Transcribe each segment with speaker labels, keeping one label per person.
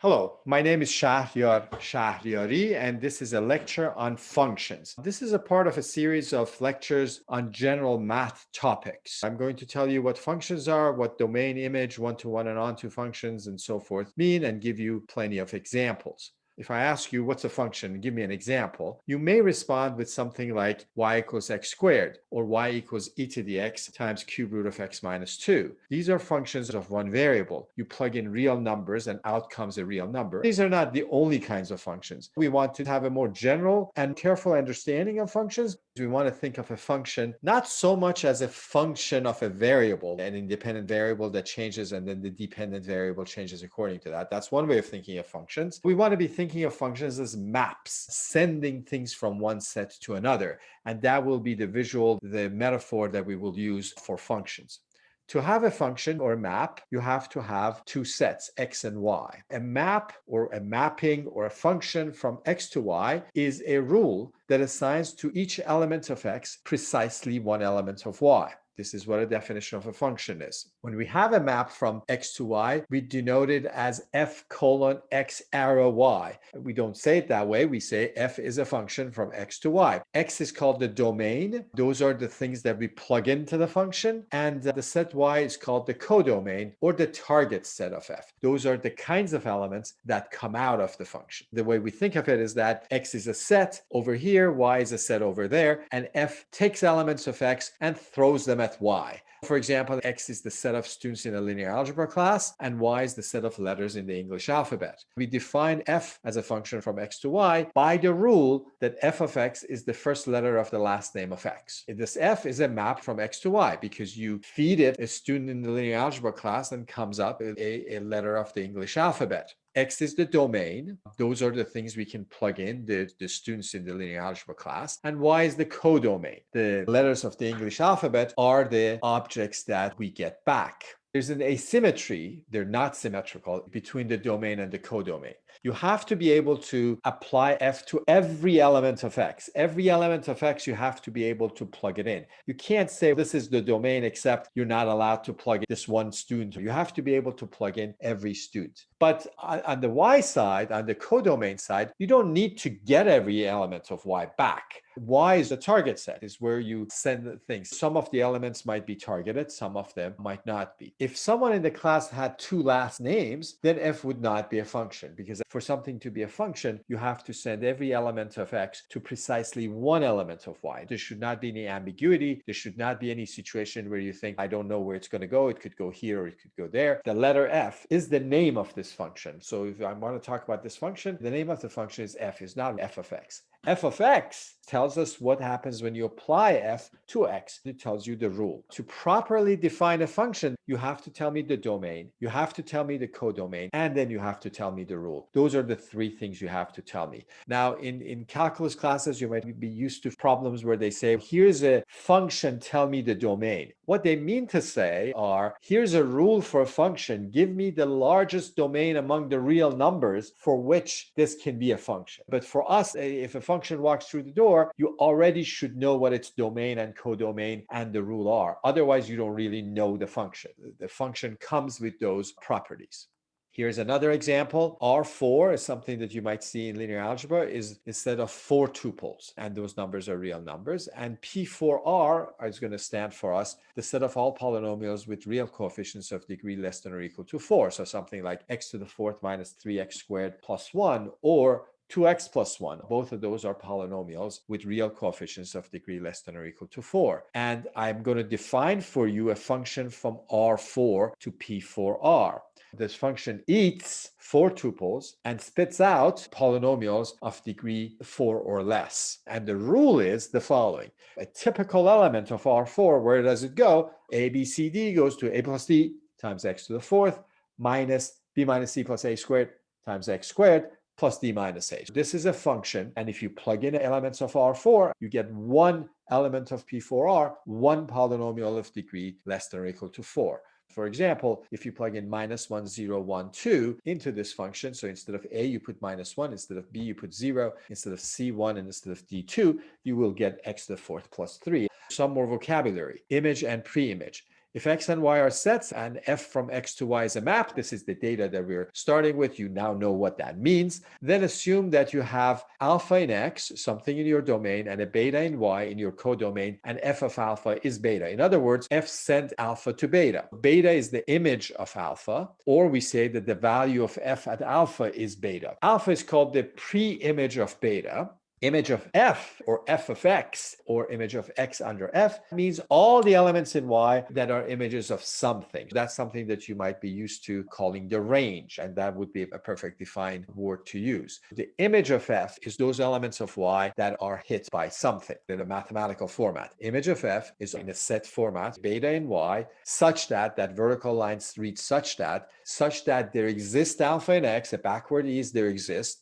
Speaker 1: Hello, my name is Shahriar Shahriari, and this is a lecture on functions. This is a part of a series of lectures on general math topics. I'm going to tell you what functions are, what domain, image, one-to-one and onto functions, and so forth mean, and give you plenty of examples. If I ask you what's a function, give me an example, you may respond with something like y equals x squared or y equals e to the x times cube root of x minus 2. These are functions of one variable. You plug in real numbers and out comes a real number. These are not the only kinds of functions. We want to have a more general and careful understanding of functions. We want to think of a function not so much as a function of a variable, an independent variable that changes and then the dependent variable changes according to that. That's one way of thinking of functions. We want to be thinking of functions as maps, sending things from one set to another. And that will be the visual, the metaphor that we will use for functions. To have a function or a map, you have to have two sets, x and y. A map or a mapping or a function from x to y is a rule that assigns to each element of x precisely one element of y. This is what a definition of a function is. When we have a map from x to y, we denote it as f colon x arrow y. We don't say it that way. We say f is a function from x to y. X is called the domain. Those are the things that we plug into the function. And the set y is called the codomain or the target set of f. Those are the kinds of elements that come out of the function. The way we think of it is that x is a set over here, y is a set over there, and f takes elements of x and throws them at y. For example, x is the set of students in a linear algebra class, and y is the set of letters in the English alphabet. We define f as a function from x to y by the rule that f of x is the first letter of the last name of x. This f is a map from x to y because you feed it a student in the linear algebra class and comes up a letter of the English alphabet. X is the domain. Those are the things we can plug in, the students in the linear algebra class. And Y is the codomain. The letters of the English alphabet are the objects that we get back. There's an asymmetry, they're not symmetrical, between the domain and the codomain. You have to be able to apply f to every element of x. Every element of x, you have to be able to plug it in. You can't say this is the domain except you're not allowed to plug in this one student. You have to be able to plug in every student. But on the y side, on the codomain side, you don't need to get every element of y back. Y is the target set, is where you send things. Some of the elements might be targeted, some of them might not be. If someone in the class had two last names, then f would not be a function, because for something to be a function, you have to send every element of x to precisely one element of y. There should not be any ambiguity. There should not be any situation where you think, I don't know where it's going to go. It could go here or it could go there. The letter f is the name of this function. So if I want to talk about this function, the name of the function is f, is not f of x. F of x tells us what happens when you apply f to x. It tells you the rule. To properly define a function, you have to tell me the domain, you have to tell me the codomain, and then you have to tell me the rule. Those are the three things you have to tell me. Now, in calculus classes, you might be used to problems where they say, here's a function, tell me the domain. What they mean to say are, here's a rule for a function, give me the largest domain among the real numbers for which this can be a function. But for us, if a function walks through the door, you already should know what its domain and codomain and the rule are. Otherwise, you don't really know the function. The function comes with those properties. Here's another example. R4 is something that you might see in linear algebra is instead of 4 tuples, and those numbers are real numbers. And P4R is going to stand for us the set of all polynomials with real coefficients of degree less than or equal to 4. So something like x to the fourth minus 3x squared plus 1, or 2x plus 1. Both of those are polynomials with real coefficients of degree less than or equal to 4. And I'm going to define for you a function from R4 to P4R. This function eats 4 tuples and spits out polynomials of degree 4 or less. And the rule is the following. A typical element of R4, where does it go? A, B, C, D goes to A plus D times x to the fourth minus B minus C plus A squared times x squared plus D minus A. This is a function, and if you plug in elements of R4, you get one element of P4R, one polynomial of degree less than or equal to 4. For example, if you plug in minus 1, 0, 1, 2 into this function, so instead of A, you put minus 1, instead of B, you put 0, instead of C, 1, and instead of D, 2, you will get x to the fourth plus 3. Some more vocabulary. Image and preimage. If x and y are sets and f from x to y is a map, this is the data that we're starting with. You now know what that means. Then assume that you have alpha in x, something in your domain, and a beta in y in your codomain, and f of alpha is beta. In other words, f sent alpha to beta. Beta is the image of alpha, or we say that the value of f at alpha is beta. Alpha is called the pre-image of beta. Image of f, or f of x, or image of x under f, means all the elements in y that are images of something. That's something that you might be used to calling the range, and that would be a perfectly fine word to use. The image of f is those elements of y that are hit by something in a mathematical format. Image of f is in a set format, beta in y, such that that vertical lines read such that there exists alpha in x, a backward is there exists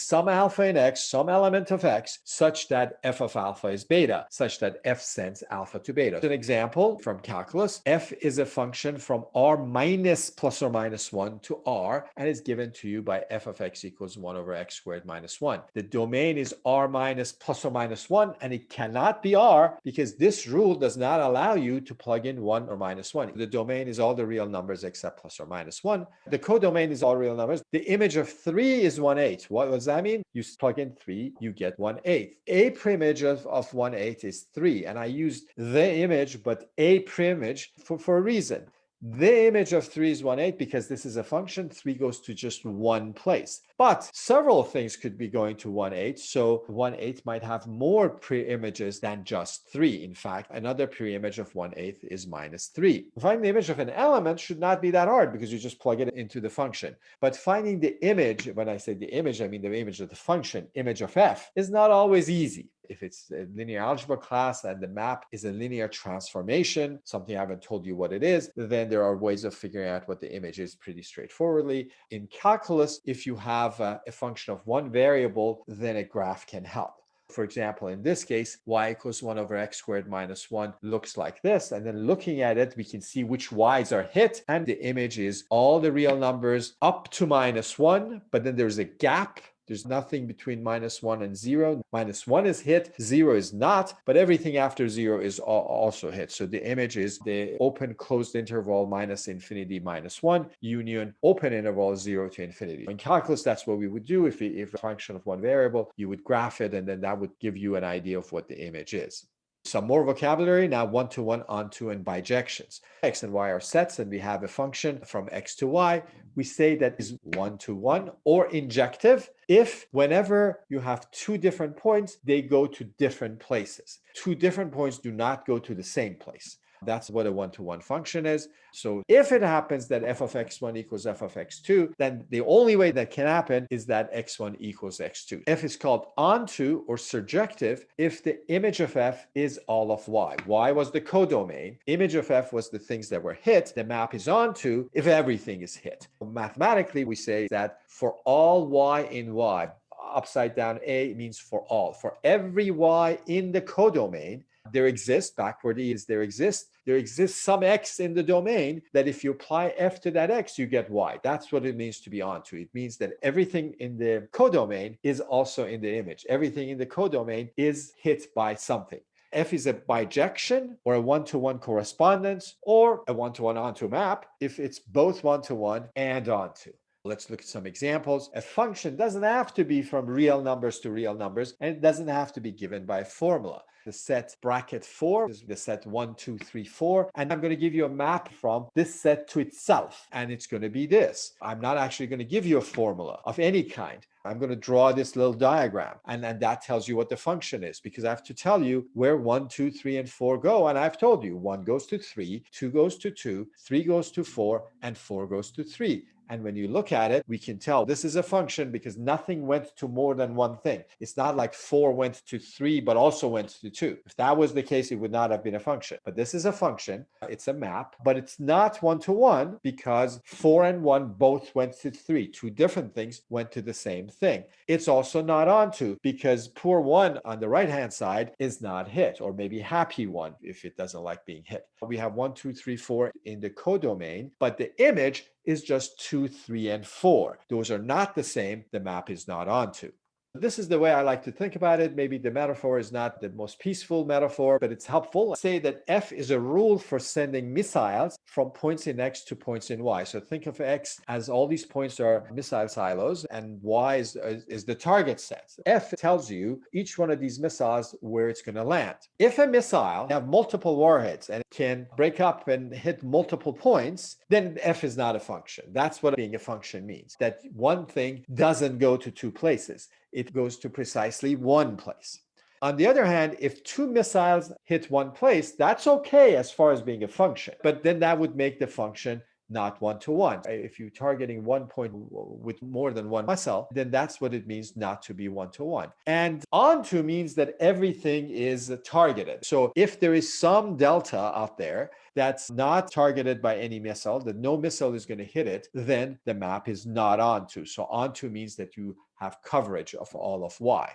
Speaker 1: some alpha in x, some element of x, such that f of alpha is beta, such that f sends alpha to beta. An example from calculus, f is a function from r minus plus or minus 1 to r, and is given to you by f of x equals 1 over x squared minus 1. The domain is r minus plus or minus 1, and it cannot be r because this rule does not allow you to plug in 1 or minus 1. The domain is all the real numbers except plus or minus 1. The codomain is all real numbers. The image of 3 is 1/8. What does that mean? You plug in 3, you get 1/8. A preimage of 1/8 is 3, and I used the image, but a preimage for a reason. The image of 3 is 1/8 because this is a function. 3 goes to just one place. But several things could be going to 1/8. So 1/8 might have more preimages than just 3. In fact, another preimage of 1/8 is minus 3. Finding the image of an element should not be that hard because you just plug it into the function. But finding the image, when I say the image, I mean the image of the function, image of f, is not always easy. If it's a linear algebra class and the map is a linear transformation, something I haven't told you what it is, then there are ways of figuring out what the image is pretty straightforwardly. In calculus, if you have a function of one variable, then a graph can help. For example, in this case, y equals 1 over x squared minus 1 looks like this. And then looking at it, we can see which y's are hit. And the image is all the real numbers up to minus 1, but then there's a gap. There's nothing between minus 1 and 0. Minus 1 is hit, 0 is not, but everything after 0 is also hit. So the image is the open closed interval minus infinity minus 1 union open interval 0 to infinity. In calculus, that's what we would do. If a function of one variable, you would graph it, and then that would give you an idea of what the image is. Some more vocabulary now: one-to-one, onto, and bijections. X and y are sets, and we have a function from x to y. We say that is one-to-one or injective if whenever you have two different points, they go to different places. Two different points do not go to the same place. That's what a one-to-one function is. So if it happens that f of x1 equals f of x2, then the only way that can happen is that x1 equals x2. F is called onto or surjective if the image of f is all of y. Y was the codomain. Image of f was the things that were hit. The map is onto if everything is hit. Mathematically, we say that for all y in y, upside down a means for all. For every y in the codomain, there exists, backward e is there exists some x in the domain that if you apply f to that x, you get y. That's what it means to be onto. It means that everything in the codomain is also in the image. Everything in the codomain is hit by something. F is a bijection or a one-to-one correspondence or a one-to-one onto map if it's both one-to-one and onto. Let's look at some examples. A function doesn't have to be from real numbers to real numbers, and it doesn't have to be given by a formula. The set bracket 4 is the set 1, 2, 3, 4, and I'm going to give you a map from this set to itself, and it's going to be this. I'm not actually going to give you a formula of any kind. I'm going to draw this little diagram, and that tells you what the function is, because I have to tell you where 1, 2, 3, and 4 go, and I've told you 1 goes to 3, 2 goes to 2, 3 goes to 4, and 4 goes to 3. And when you look at it, we can tell this is a function because nothing went to more than one thing. It's not like 4 went to 3, but also went to 2. If that was the case, it would not have been a function. But this is a function. It's a map, but it's not one-to-one because 4 and 1 both went to 3. Two different things went to the same thing. It's also not onto because poor 1 on the right-hand side is not hit, or maybe happy 1 if it doesn't like being hit. We have 1, 2, 3, 4 in the codomain, but the image is just 2, 3, and 4. Those are not the same. The map is not onto. This is the way I like to think about it. Maybe the metaphor is not the most peaceful metaphor, but it's helpful. Say that F is a rule for sending missiles from points in X to points in Y. So think of X as all these points are missile silos, and Y is the target set. F tells you each one of these missiles where it's going to land. If a missile have multiple warheads and can break up and hit multiple points, then F is not a function. That's what being a function means, that one thing doesn't go to two places. It goes to precisely one place. On the other hand, if two missiles hit one place, that's okay as far as being a function, but then that would make the function not one-to-one. If you're targeting one point with more than one missile, then that's what it means not to be one-to-one. And onto means that everything is targeted. So if there is some delta out there that's not targeted by any missile, that no missile is going to hit it, then the map is not onto. So onto means that you have coverage of all of Y.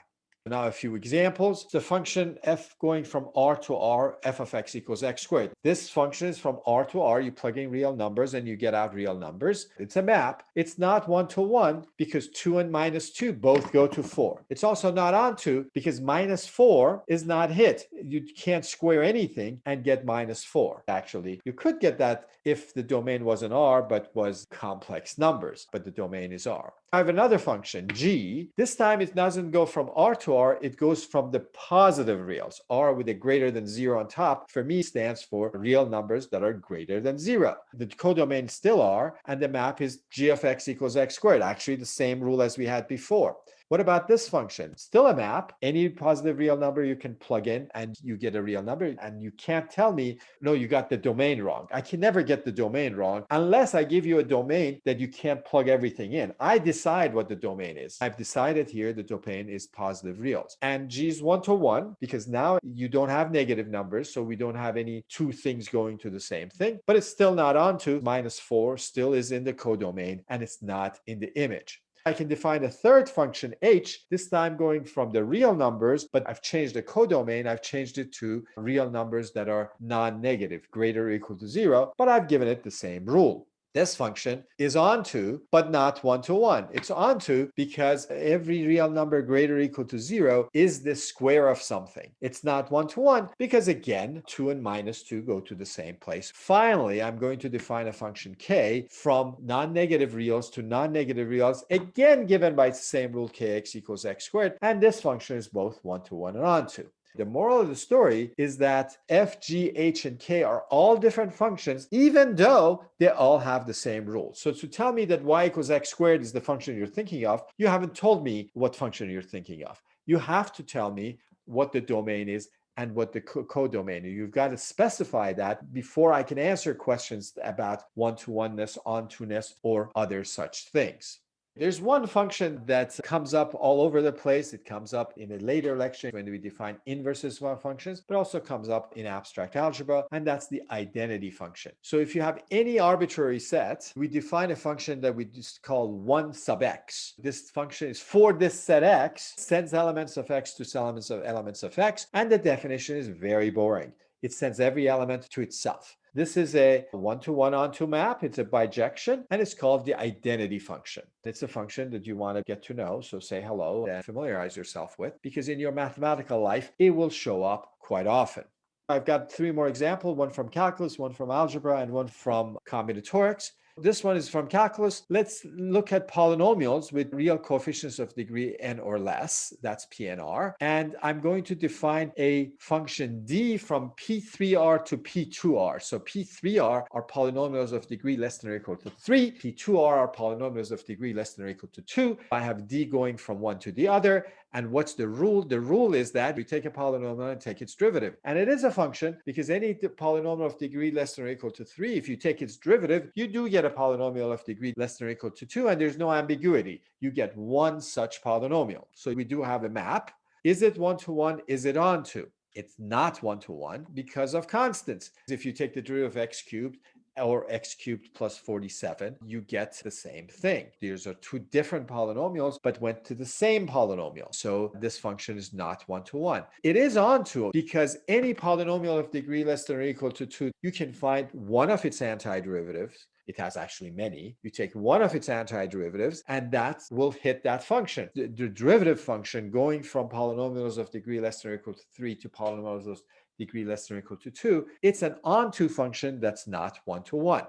Speaker 1: Now a few examples. The function f going from r to r, f of x equals x squared. This function is from r to r. You plug in real numbers and you get out real numbers. It's a map. It's not one-to-one because 2 and minus 2 both go to 4. It's also not onto because minus 4 is not hit. You can't square anything and get minus 4. Actually, you could get that if the domain wasn't r but was complex numbers, but the domain is r. I have another function, g. This time it doesn't go from r to r, it goes from the positive reals. R with a greater than 0 on top, for me, stands for real numbers that are greater than 0. The codomain is still r, and the map is g of x equals x squared. Actually, the same rule as we had before. What about this function? Still a map. Any positive real number you can plug in and you get a real number. And you can't tell me, no, you got the domain wrong. I can never get the domain wrong unless I give you a domain that you can't plug everything in. I decide what the domain is. I've decided here the domain is positive reals. And G is one-to-one because now you don't have negative numbers. So we don't have any two things going to the same thing. But it's still not onto. Minus 4 still is in the codomain and it's not in the image. I can define a third function h, this time going from the real numbers, but I've changed the codomain. I've changed it to real numbers that are non-negative, greater or equal to 0, but I've given it the same rule. This function is onto, but not one-to-one. It's onto because every real number greater or equal to 0 is the square of something. It's not one-to-one because, again, 2 and minus 2 go to the same place. Finally, I'm going to define a function k from non-negative reals to non-negative reals, again given by the same rule kx equals x squared, and this function is both one-to-one and onto. The moral of the story is that f, g, h, and k are all different functions, even though they all have the same rule. So to tell me that y equals x squared is the function you're thinking of, you haven't told me what function you're thinking of. You have to tell me what the domain is and what the codomain is. You've got to specify that before I can answer questions about one-to-oneness, onto-ness, or other such things. There's one function that comes up all over the place. It comes up in a later lecture when we define inverses of functions, but also comes up in abstract algebra, and that's the identity function. So if you have any arbitrary set, we define a function that we just call 1 sub x. This function is for this set x, sends elements of x to elements of x, and the definition is very boring. It sends every element to itself. This is a one-to-one onto map. It's a bijection, and it's called the identity function. It's a function that you want to get to know, so say hello and familiarize yourself with, because in your mathematical life, it will show up quite often. I've got 3 more examples, one from calculus, one from algebra, and one from combinatorics. This one is from calculus. Let's look at polynomials with real coefficients of degree n or less. That's PNR. And I'm going to define a function d from P3R to P2R. So P3R are polynomials of degree less than or equal to 3. P2R are polynomials of degree less than or equal to 2. I have d going from one to the other. And what's the rule? The rule is that we take a polynomial and take its derivative. And it is a function because any polynomial of degree less than or equal to 3, if you take its derivative, you do get a polynomial of degree less than or equal to 2, and there's no ambiguity. You get one such polynomial. So we do have a map. Is it one-to-one? Is it onto? It's not one-to-one because of constants. If you take the derivative of x cubed, or x cubed plus 47, you get the same thing. These are two different polynomials, but went to the same polynomial. So this function is not one-to-one. It is onto, because any polynomial of degree less than or equal to 2, you can find one of its antiderivatives. It has actually many. You take one of its antiderivatives, and that will hit that function. The derivative function going from polynomials of degree less than or equal to 3 to polynomials of degree less than or equal to 2, it's an onto function that's not one-to-one.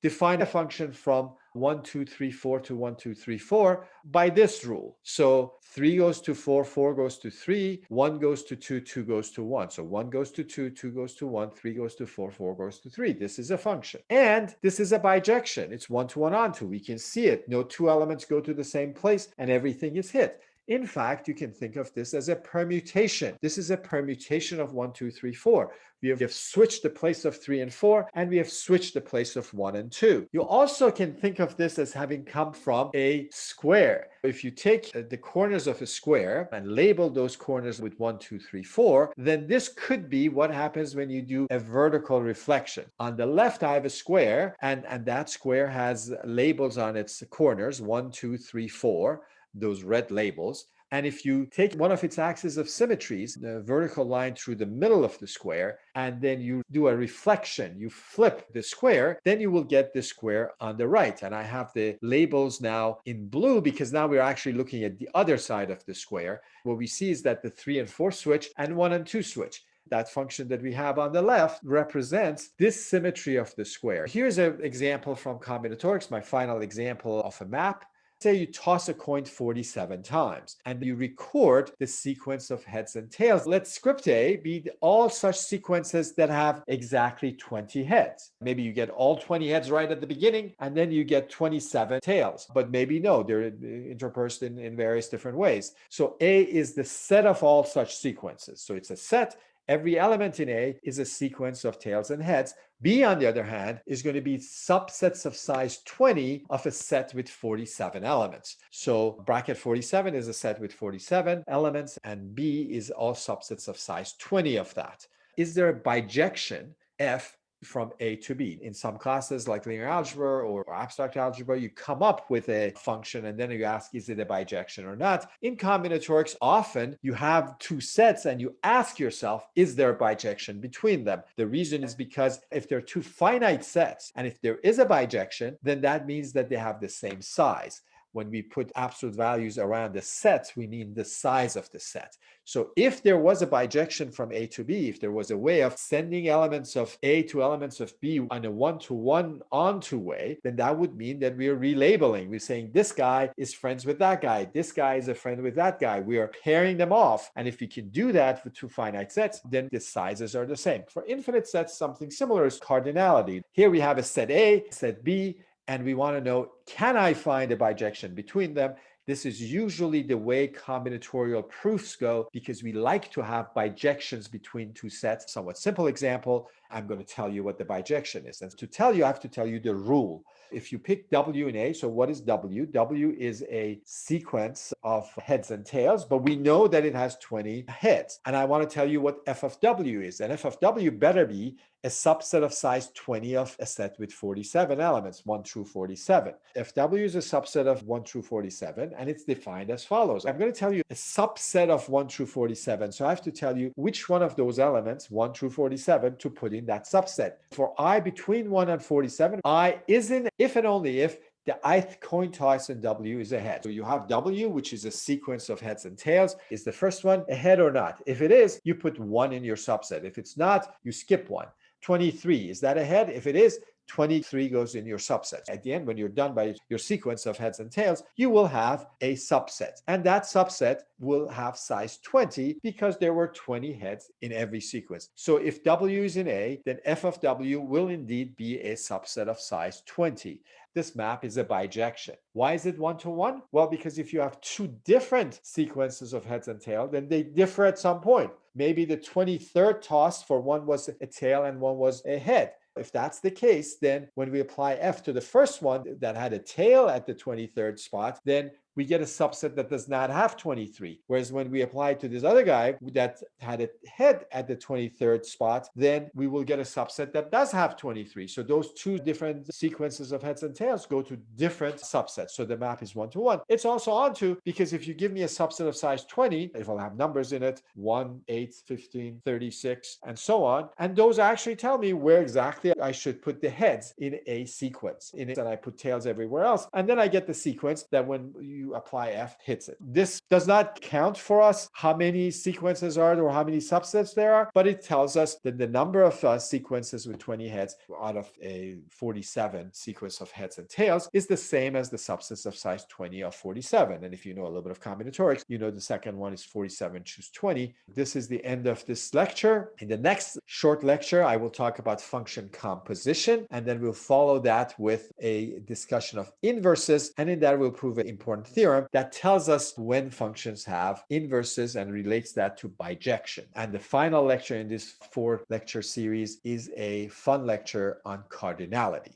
Speaker 1: Define a function from 1, 2, 3, 4 to 1, 2, 3, 4 by this rule. So 3 goes to 4, 4 goes to 3, 1 goes to 2, 2 goes to 1. So 1 goes to 2, 2 goes to 1, 3 goes to 4, 4 goes to 3. This is a function. And this is a bijection. It's one-to-one onto. We can see it. No two elements go to the same place and everything is hit. In fact, you can think of this as a permutation. This is a permutation of 1, 2, 3, 4. We have switched the place of 3 and 4, and we have switched the place of 1 and 2. You also can think of this as having come from a square. If you take the corners of a square and label those corners with 1, 2, 3, 4, then this could be what happens when you do a vertical reflection. On the left, I have a square, and that square has labels on its corners, 1, 2, 3, 4. Those red labels. And if you take one of its axes of symmetries, the vertical line through the middle of the square, and then you do a reflection, you flip the square, then you will get the square on the right. And I have the labels now in blue because now we're actually looking at the other side of the square. What we see is that the 3 and 4 switch and 1 and 2 switch. That function that we have on the left represents this symmetry of the square. Here's an example from combinatorics, my final example of a map. Say you toss a coin 47 times and you record the sequence of heads and tails. Let script A be all such sequences that have exactly 20 heads. Maybe you get all 20 heads right at the beginning and then you get 27 tails. But maybe no, they're interspersed in various different ways. So A is the set of all such sequences. So it's a set. Every element in A is a sequence of tails and heads. B, on the other hand, is going to be subsets of size 20 of a set with 47 elements. So bracket 47 is a set with 47 elements, and B is all subsets of size 20 of that. Is there a bijection F from A to B? In some classes like linear algebra or abstract algebra, you come up with a function and then you ask, is it a bijection or not? In combinatorics, often you have two sets and you ask yourself, is there a bijection between them? The reason is because if they're two finite sets and if there is a bijection, then that means that they have the same size. When we put absolute values around the sets, we mean the size of the set. So if there was a bijection from A to B, if there was a way of sending elements of A to elements of B on a one-to-one onto way, then that would mean that we are relabeling. We're saying this guy is friends with that guy. This guy is a friend with that guy. We are pairing them off. And if we can do that for two finite sets, then the sizes are the same. For infinite sets, something similar is cardinality. Here we have a set A, set B, and we want to know, can I find a bijection between them? This is usually the way combinatorial proofs go because we like to have bijections between two sets. Somewhat simple example, I'm going to tell you what the bijection is. And to tell you, I have to tell you the rule. If you pick W in A, so what is W? W is a sequence of heads and tails, but we know that it has 20 heads. And I want to tell you what F of W is. And F of W better be a subset of size 20 of a set with 47 elements, 1 through 47. FW is a subset of 1 through 47, and it's defined as follows. I'm going to tell you a subset of 1 through 47. So I have to tell you which one of those elements, 1 through 47, to put in that subset. For I between 1 and 47, I is in if and only if the ith coin toss in W is a head. So you have W, which is a sequence of heads and tails. Is the first one a head or not? If it is, you put 1 in your subset. If it's not, you skip 1. 23, is that a head? If it is, 23 goes in your subset. At the end, when you're done by your sequence of heads and tails, you will have a subset. And that subset will have size 20 because there were 20 heads in every sequence. So if W is in A, then F of W will indeed be a subset of size 20. This map is a bijection. Why is it one-to-one? Well, because if you have two different sequences of heads and tail, then they differ at some point. Maybe the 23rd toss for one was a tail and one was a head. If that's the case, then when we apply F to the first one that had a tail at the 23rd spot, then we get a subset that does not have 23. Whereas when we apply it to this other guy that had a head at the 23rd spot, then we will get a subset that does have 23. So those two different sequences of heads and tails go to different subsets. So the map is 1-to-1. It's also onto, because if you give me a subset of size 20, it will have numbers in it, 1, 8, 15, 36, and so on. And those actually tell me where exactly I should put the heads in a sequence. And I put tails everywhere else. And then I get the sequence that when you apply F, hits it. This does not count for us how many sequences are there or how many subsets there are, but it tells us that the number of sequences with 20 heads out of a 47 sequence of heads and tails is the same as the subsets of size 20 of 47. And if you know a little bit of combinatorics, you know the second one is 47 choose 20. This is the end of this lecture. In the next short lecture, I will talk about function composition, and then we'll follow that with a discussion of inverses. And in that, we'll prove an important theorem that tells us when functions have inverses and relates that to bijection. And the final lecture in this 4-lecture series is a fun lecture on cardinality.